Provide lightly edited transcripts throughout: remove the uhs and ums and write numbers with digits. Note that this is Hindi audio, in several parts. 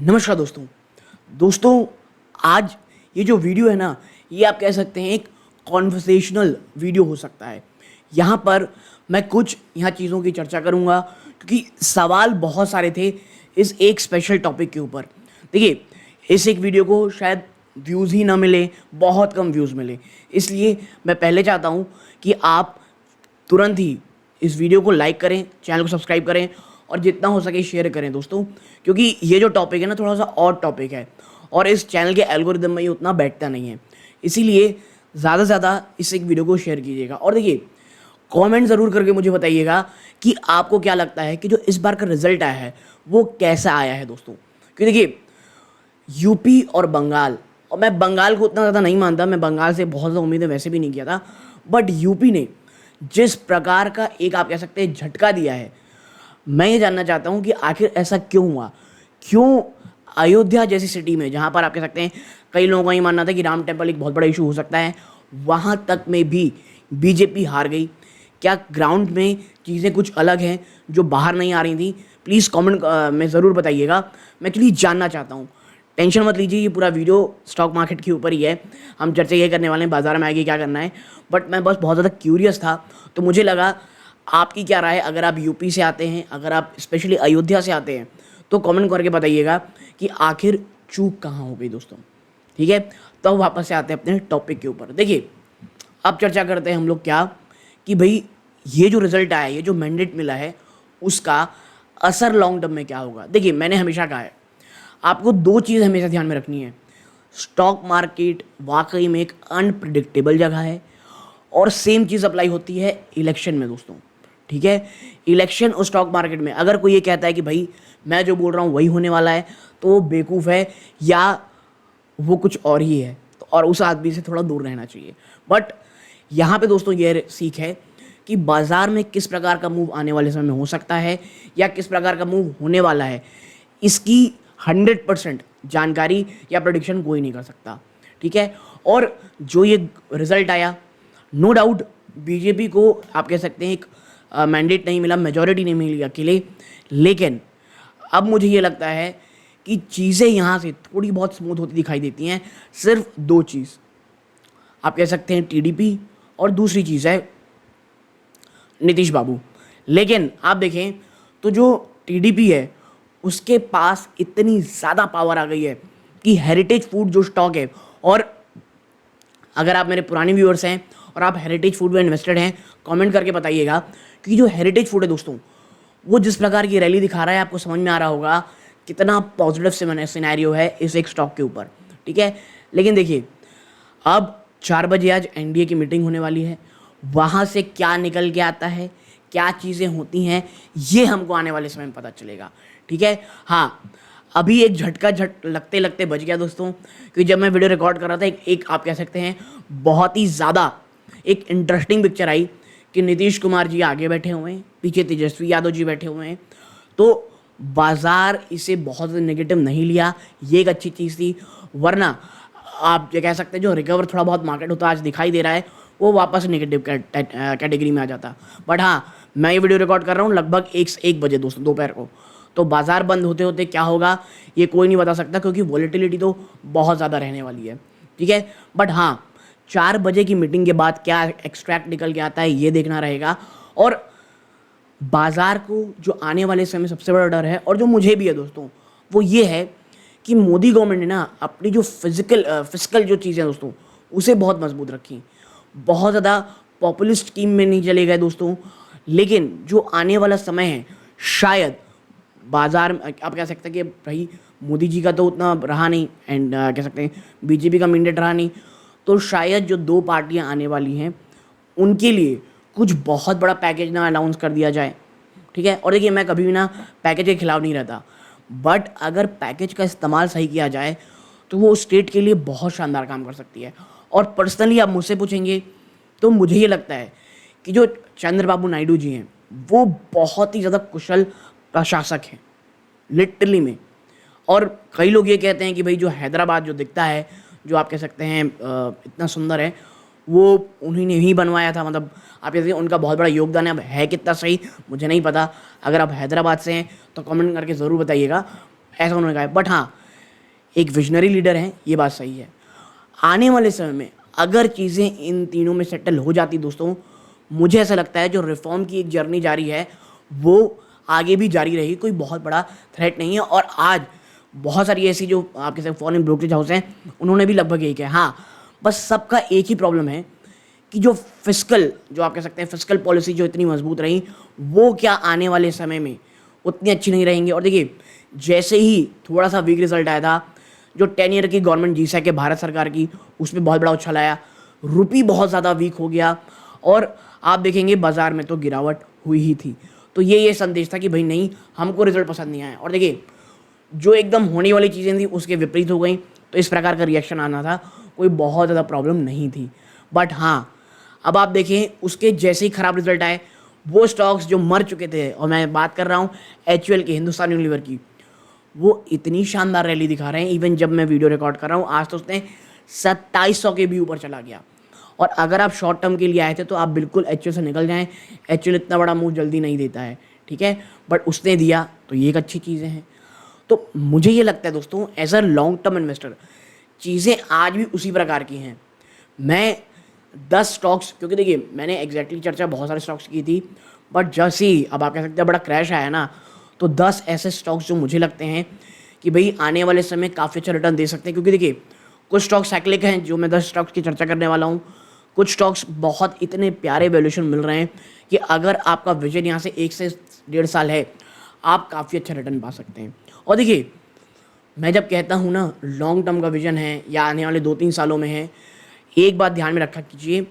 नमस्कार दोस्तों। आज ये जो वीडियो है ना, ये आप कह सकते हैं एक कॉन्वर्सेशनल वीडियो हो सकता है। यहाँ पर मैं कुछ यहाँ चीज़ों की चर्चा करूँगा क्योंकि सवाल बहुत सारे थे इस एक स्पेशल टॉपिक के ऊपर। देखिए, इस एक वीडियो को शायद व्यूज़ ही ना मिले, बहुत कम व्यूज़ मिले, इसलिए मैं पहले चाहता हूँ कि आप तुरंत ही इस वीडियो को लाइक करें, चैनल को सब्सक्राइब करें और जितना हो सके शेयर करें दोस्तों, क्योंकि ये जो टॉपिक है ना थोड़ा सा और टॉपिक है और इस चैनल के एल्गोरिदम में ये उतना बैठता नहीं है, इसीलिए ज़्यादा से ज़्यादा इस एक वीडियो को शेयर कीजिएगा। और देखिए, कमेंट ज़रूर करके मुझे बताइएगा कि आपको क्या लगता है कि जो इस बार का रिजल्ट आया है वो कैसा आया है दोस्तों। क्योंकि देखिए, यूपी और बंगाल, और मैं बंगाल को उतना ज़्यादा नहीं मानता, मैं बंगाल से बहुत ज़्यादा उम्मीदें वैसे भी नहीं किया था, बट यूपी ने जिस प्रकार का एक आप कह सकते हैं झटका दिया है, मैं ये जानना चाहता हूँ कि आखिर ऐसा क्यों हुआ। क्यों अयोध्या जैसी सिटी में, जहाँ पर आप कह सकते हैं कई लोगों का ये मानना था कि राम टेम्पल एक बहुत बड़ा इशू हो सकता है, वहाँ तक में भी बीजेपी हार गई। क्या ग्राउंड में चीज़ें कुछ अलग हैं जो बाहर नहीं आ रही थी? प्लीज़ कमेंट में ज़रूर बताइएगा, मैं एक्चुअली जानना चाहता हूँ। टेंशन मत लीजिए, ये पूरा वीडियो स्टॉक मार्केट के ऊपर ही है, हम चर्चा ये करने वाले हैं बाजार में आगे क्या करना है। बट मैं बस बहुत ज़्यादा क्यूरियस था, तो मुझे लगा आपकी क्या राय है। अगर आप यूपी से आते हैं, अगर आप स्पेशली अयोध्या से आते हैं, तो कमेंट करके बताइएगा कि आखिर चूक कहाँ हो गई दोस्तों। ठीक है, तो वापस से आते हैं अपने टॉपिक के ऊपर। देखिए, अब चर्चा करते हैं हम लोग क्या कि भाई ये जो रिजल्ट आया, ये जो मैंडेट मिला है, उसका असर लॉन्ग टर्म में क्या होगा। देखिए, मैंने हमेशा कहा है आपको दो चीज़ हमेशा ध्यान में रखनी है। स्टॉक मार्केट वाकई में एक अनप्रिडिक्टेबल जगह है और सेम चीज़ अप्लाई होती है इलेक्शन में दोस्तों। ठीक है, इलेक्शन और स्टॉक मार्केट में अगर कोई ये कहता है कि भाई मैं जो बोल रहा हूँ वही होने वाला है, तो वो बेवकूफ़ है या वो कुछ और ही है, तो और उस आदमी से थोड़ा दूर रहना चाहिए। बट यहाँ पे दोस्तों ये सीख है कि बाज़ार में किस प्रकार का मूव आने वाले समय में हो सकता है या किस प्रकार का मूव होने वाला है, इसकी 100% जानकारी या प्रेडिक्शन कोई नहीं कर सकता। ठीक है, और जो ये रिजल्ट आया, नो डाउट बीजेपी को आप कह सकते हैं एक मैंडेट नहीं मिला, मेजॉरिटी नहीं मिली अकेले, लेकिन अब मुझे ये लगता है कि चीज़ें यहाँ से थोड़ी बहुत स्मूथ होती दिखाई देती हैं। सिर्फ दो चीज़ आप कह सकते हैं, टीडीपी और दूसरी चीज़ है नीतीश बाबू। लेकिन आप देखें तो जो टीडीपी है उसके पास इतनी ज़्यादा पावर आ गई है कि हेरिटेज फूड जो स्टॉक है, और अगर आप मेरे पुराने व्यूअर्स हैं और आप हेरिटेज फूड में इन्वेस्टेड हैं, कमेंट करके बताइएगा कि जो हेरिटेज फूड है दोस्तों, वो जिस प्रकार की रैली दिखा रहा है, आपको समझ में आ रहा होगा कितना पॉजिटिव से सिनेरियो है इस एक स्टॉक के ऊपर। ठीक है, लेकिन देखिए, अब 4 बजे आज एनडीए की मीटिंग होने वाली है, वहाँ से क्या निकल के आता है, क्या चीज़ें होती हैं, ये हमको आने वाले समय में पता चलेगा। ठीक है, हाँ, अभी एक झटका लगते लगते बच गया दोस्तों, क्योंकि जब मैं वीडियो रिकॉर्ड कर रहा था एक आप कह सकते हैं बहुत ही ज़्यादा एक इंटरेस्टिंग पिक्चर आई कि नीतीश कुमार जी आगे बैठे हुए हैं, पीछे तेजस्वी यादव जी बैठे हुए हैं, तो बाज़ार इसे बहुत नेगेटिव नहीं लिया, ये एक अच्छी चीज़ थी। वरना आप ये कह सकते हैं जो रिकवर थोड़ा बहुत मार्केट होता आज दिखाई दे रहा है, वो वापस नेगेटिव कैटेगरी में आ जाता। बट हाँ, मैं ये वीडियो रिकॉर्ड कर रहा हूँ लगभग 1 बजे दोस्तों दोपहर को, तो बाज़ार बंद होते होते क्या होगा ये कोई नहीं बता सकता, क्योंकि वॉलेटिलिटी तो बहुत ज़्यादा रहने वाली है। ठीक है, बट हाँ, 4 बजे की मीटिंग के बाद क्या एक्सट्रैक्ट निकल के आता है ये देखना रहेगा। और बाज़ार को जो आने वाले समय में सबसे बड़ा डर है, और जो मुझे भी है दोस्तों, वो ये है कि मोदी गवर्नमेंट ने ना अपनी जो फिजिकल जो चीज़ें दोस्तों उसे बहुत मजबूत रखी, बहुत ज़्यादा पॉपुलिस्ट स्कीम में नहीं चले गए दोस्तों। लेकिन जो आने वाला समय है, शायद बाज़ार में आप कह सकते हैं कि भाई मोदी जी का तो उतना रहा नहीं, एंड कह सकते हैं बीजेपी का मैंडेट रहा नहीं, तो शायद जो दो पार्टियां आने वाली हैं उनके लिए कुछ बहुत बड़ा पैकेज ना अनाउंस कर दिया जाए। ठीक है, और देखिए, मैं कभी भी ना पैकेज के खिलाफ नहीं रहता, बट अगर पैकेज का इस्तेमाल सही किया जाए तो वो स्टेट के लिए बहुत शानदार काम कर सकती है। और पर्सनली आप मुझसे पूछेंगे तो मुझे ये लगता है कि जो चंद्रबाबू नायडू जी हैं वो बहुत ही ज़्यादा कुशल प्रशासक हैं लिटरली में। और कई लोग ये कहते हैं कि भाई जो हैदराबाद जो दिखता है, जो आप कह सकते हैं इतना सुंदर है, वो उन्हीं ने ही बनवाया था। मतलब आप कहते हैं उनका बहुत बड़ा योगदान है। अब है कितना सही मुझे नहीं पता, अगर आप हैदराबाद से हैं तो कमेंट करके ज़रूर बताइएगा। ऐसा उन्होंने कहा है। बट हाँ, एक विजनरी लीडर हैं, ये बात सही है। आने वाले समय में अगर चीज़ें इन तीनों में सेटल हो जाती दोस्तों, मुझे ऐसा लगता है जो रिफॉर्म की एक जर्नी जारी है वो आगे भी जारी रहेगी, कोई बहुत बड़ा थ्रेट नहीं है। और आज बहुत सारी ऐसी जो आपके साथ फॉरेन ब्रोकरेज हाउस हैं, उन्होंने भी लगभग यही कहा। हाँ, बस सबका एक ही प्रॉब्लम है कि जो फिस्कल, जो आप कह सकते हैं फिस्कल पॉलिसी जो इतनी मजबूत रही, वो क्या आने वाले समय में उतनी अच्छी नहीं रहेंगी। और देखिए, जैसे ही थोड़ा सा वीक रिजल्ट आया था, जो 10 ईयर की गवर्नमेंट जीसैक है भारत सरकार की, उसमें बहुत बड़ा उछाल आया, रुपी बहुत ज़्यादा वीक हो गया और आप देखेंगे बाजार में तो गिरावट हुई ही थी। तो ये संदेश था कि भाई नहीं, हमको रिजल्ट पसंद नहीं आया। और देखिए, जो एकदम होने वाली चीज़ें थी उसके विपरीत हो गई, तो इस प्रकार का रिएक्शन आना था, कोई बहुत ज़्यादा प्रॉब्लम नहीं थी। बट हाँ, अब आप देखें उसके जैसे ही खराब रिजल्ट आए, वो स्टॉक्स जो मर चुके थे, और मैं बात कर रहा हूँ HUL की, हिंदुस्तान यूनिलीवर की, वो इतनी शानदार रैली दिखा रहे हैं। इवन जब मैं वीडियो रिकॉर्ड कर रहा हूँ, आज तो उसने 2700 के भी ऊपर चला गया। और अगर आप शॉर्ट टर्म के लिए आए थे तो आप बिल्कुल HUL से निकल जाएं। HUL इतना बड़ा मूव जल्दी नहीं देता है, ठीक है, बट उसने दिया तो ये एक अच्छी चीज़ें हैं। तो मुझे ये लगता है दोस्तों, as a long term investor चीज़ें आज भी उसी प्रकार की हैं। मैं 10 स्टॉक्स, क्योंकि देखिए मैंने एग्जैक्टली चर्चा बहुत सारे स्टॉक्स की थी, बट जैसे ही अब आप कह सकते हैं बड़ा क्रैश आया ना, तो 10 ऐसे स्टॉक्स जो मुझे लगते हैं कि भाई आने वाले समय काफ़ी अच्छा रिटर्न दे सकते हैं। क्योंकि देखिए, कुछ स्टॉक्स साइक्लिक हैं, जो मैं 10 स्टॉक्स की चर्चा करने वाला हूँ। कुछ स्टॉक्स बहुत इतने प्यारे वैल्यूएशन मिल रहे हैं कि अगर आपका विजन यहाँ से 1 से 1.5 साल है, आप काफ़ी अच्छा रिटर्न पा सकते हैं। और देखिए, मैं जब कहता हूँ ना लॉन्ग टर्म का विजन है या आने वाले 2-3 सालों में है, एक बात ध्यान में रखा कीजिए,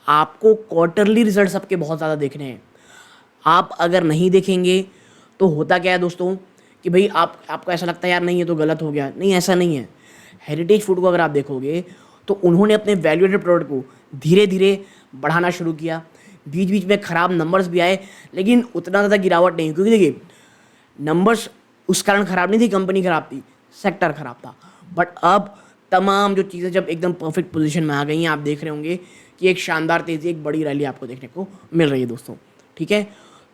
आपको क्वार्टरली रिजल्ट सबके बहुत ज़्यादा देखने हैं। आप अगर नहीं देखेंगे तो होता क्या है दोस्तों कि भाई आपको ऐसा लगता है यार नहीं, ये तो गलत हो गया। नहीं, ऐसा नहीं है। हेरिटेज फूड को अगर आप देखोगे तो उन्होंने अपने वैल्यूएटेड प्रोडक्ट को धीरे धीरे बढ़ाना शुरू किया। बीच बीच में ख़राब नंबर्स भी आए, लेकिन उतना ज़्यादा गिरावट नहीं, क्योंकि देखिए नंबर्स उस कारण ख़राब नहीं थी, कंपनी ख़राब थी, सेक्टर ख़राब था। बट अब तमाम जो चीज़ें जब एकदम परफेक्ट पोजीशन में आ गई हैं, आप देख रहे होंगे कि एक शानदार तेज़ी, एक बड़ी रैली आपको देखने को मिल रही है दोस्तों, ठीक है।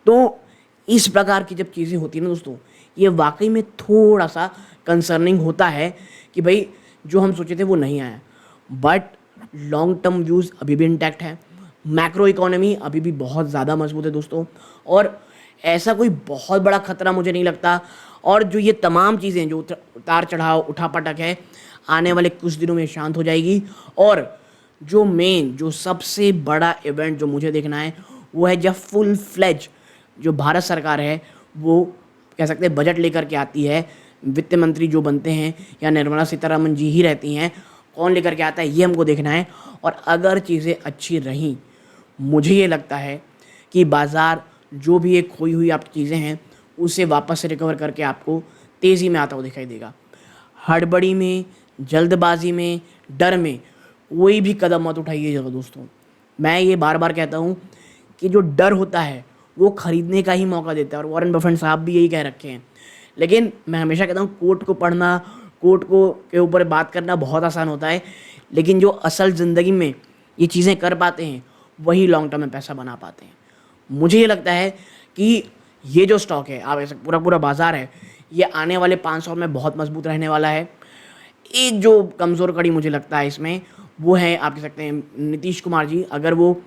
तो इस प्रकार की जब चीज़ें होती हैं ना दोस्तों, ये वाकई में थोड़ा सा कंसर्निंग होता है कि भाई जो हम सोचे थे वो नहीं आया। बट लॉन्ग टर्म व्यूज़ अभी भी इंटैक्ट है, मैक्रो इकोनॉमी अभी भी बहुत ज़्यादा मजबूत है दोस्तों, और ऐसा कोई बहुत बड़ा खतरा मुझे नहीं लगता। और जो ये तमाम चीज़ें जो उतार चढ़ाव उठापटक है, आने वाले कुछ दिनों में शांत हो जाएगी। और जो मेन, जो सबसे बड़ा इवेंट जो मुझे देखना है, वो है जब फुल फ्लेज जो भारत सरकार है वो कह सकते हैं बजट लेकर के आती है। वित्त मंत्री जो बनते हैं या निर्मला सीतारमण जी ही रहती हैं, कौन लेकर के आता है ये हमको देखना है। और अगर चीज़ें अच्छी रहीं, मुझे ये लगता है कि बाज़ार जो भी एक खोई हुई आप चीज़ें हैं उसे वापस से रिकवर करके आपको तेज़ी में आता हुआ दिखाई देगा। हड़बड़ी में, जल्दबाजी में, डर में कोई भी कदम मत उठाइएगा दोस्तों। मैं ये बार बार कहता हूँ कि जो डर होता है वो खरीदने का ही मौका देता है, और वॉरेन बफेट साहब भी यही कह रखे हैं। लेकिन मैं हमेशा कहता हूँ कोर्ट को पढ़ना, कोर्ट को के ऊपर बात करना बहुत आसान होता है, लेकिन जो असल ज़िंदगी में ये चीज़ें कर पाते हैं वही लॉन्ग टर्म में पैसा बना पाते हैं। मुझे ये लगता है कि ये जो स्टॉक है, आप ऐसा पूरा बाज़ार है, ये आने वाले 5 साल में बहुत मजबूत रहने वाला है। एक जो कमज़ोर कड़ी मुझे लगता है इसमें, वो है आप कह सकते हैं नीतीश कुमार जी। अगर वो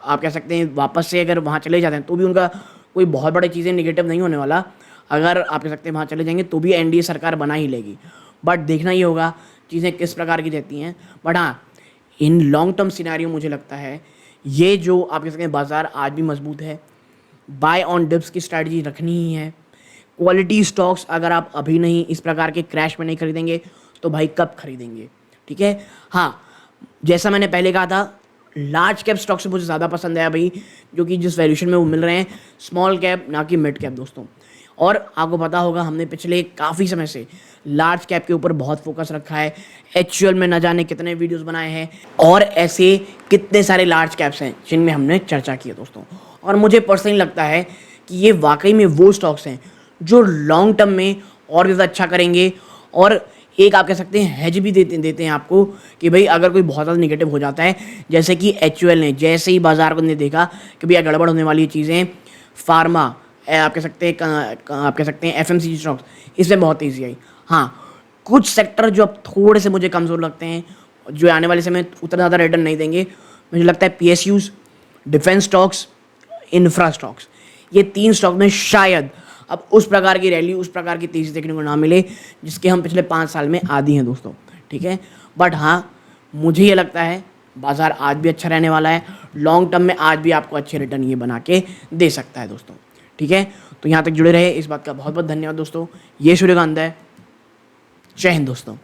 आप कह सकते हैं वापस से अगर वहाँ चले जाते हैं तो भी उनका कोई बहुत बड़ी चीज़ें निगेटिव नहीं होने वाला। अगर आप कह सकते हैं वहाँ चले जाएंगे तो भी NDA सरकार बना ही लेगी। बट देखना ही होगा चीज़ें किस प्रकार की रहती हैं। बट हाँ, इन लॉन्ग टर्म सिनेरियो मुझे लगता है ये जो आप कह सकते हैं बाज़ार आज भी मजबूत है। बाय ऑन डिप्स की स्ट्रैटेजी रखनी ही है। क्वालिटी स्टॉक्स अगर आप अभी नहीं इस प्रकार के क्रैश में नहीं खरीदेंगे तो भाई कब खरीदेंगे, ठीक है। हाँ, जैसा मैंने पहले कहा था, लार्ज कैप स्टॉक से मुझे ज़्यादा पसंद है भाई, जो कि जिस वैल्यूएशन में वो मिल रहे हैं, स्मॉल कैप ना कि मिड कैप दोस्तों। और आपको पता होगा हमने पिछले काफ़ी समय से लार्ज कैप के ऊपर बहुत फोकस रखा है। HUL में न जाने कितने वीडियोस बनाए हैं, और ऐसे कितने सारे लार्ज कैप्स हैं जिनमें हमने चर्चा की है दोस्तों। और मुझे पर्सनली लगता है कि ये वाकई में वो स्टॉक्स हैं जो लॉन्ग टर्म में और ज़्यादा अच्छा करेंगे, और एक आप कह सकते हैं हेज भी देते हैं आपको कि भाई अगर कोई बहुत ज़्यादा निगेटिव हो जाता है, जैसे कि HUL ने जैसे ही बाजार को ने देखा कि भैया गड़बड़ होने वाली चीज़ें, फार्मा, आप कह सकते हैं FMCG स्टॉक्स, इसमें बहुत तेज़ी आई। हाँ, कुछ सेक्टर जो अब थोड़े से मुझे कमज़ोर लगते हैं, जो आने वाले समय में उतना ज़्यादा रिटर्न नहीं देंगे, मुझे लगता है PSUs, defence stocks, infra stocks, ये 3 स्टॉक में शायद अब उस प्रकार की रैली, उस प्रकार की तेज़ी देखने को ना मिले जिसके हम पिछले 5 साल में आदी हैं दोस्तों, ठीक है। बट हाँ, मुझे ये लगता है बाज़ार आज भी अच्छा रहने वाला है, लॉन्ग टर्म में आज भी आपको अच्छे रिटर्न ये बना के दे सकता है दोस्तों, ठीक है। तो यहाँ तक जुड़े रहे, इस बात का बहुत बहुत धन्यवाद दोस्तों। ये सूर्यकांत है। जय हिंद दोस्तों।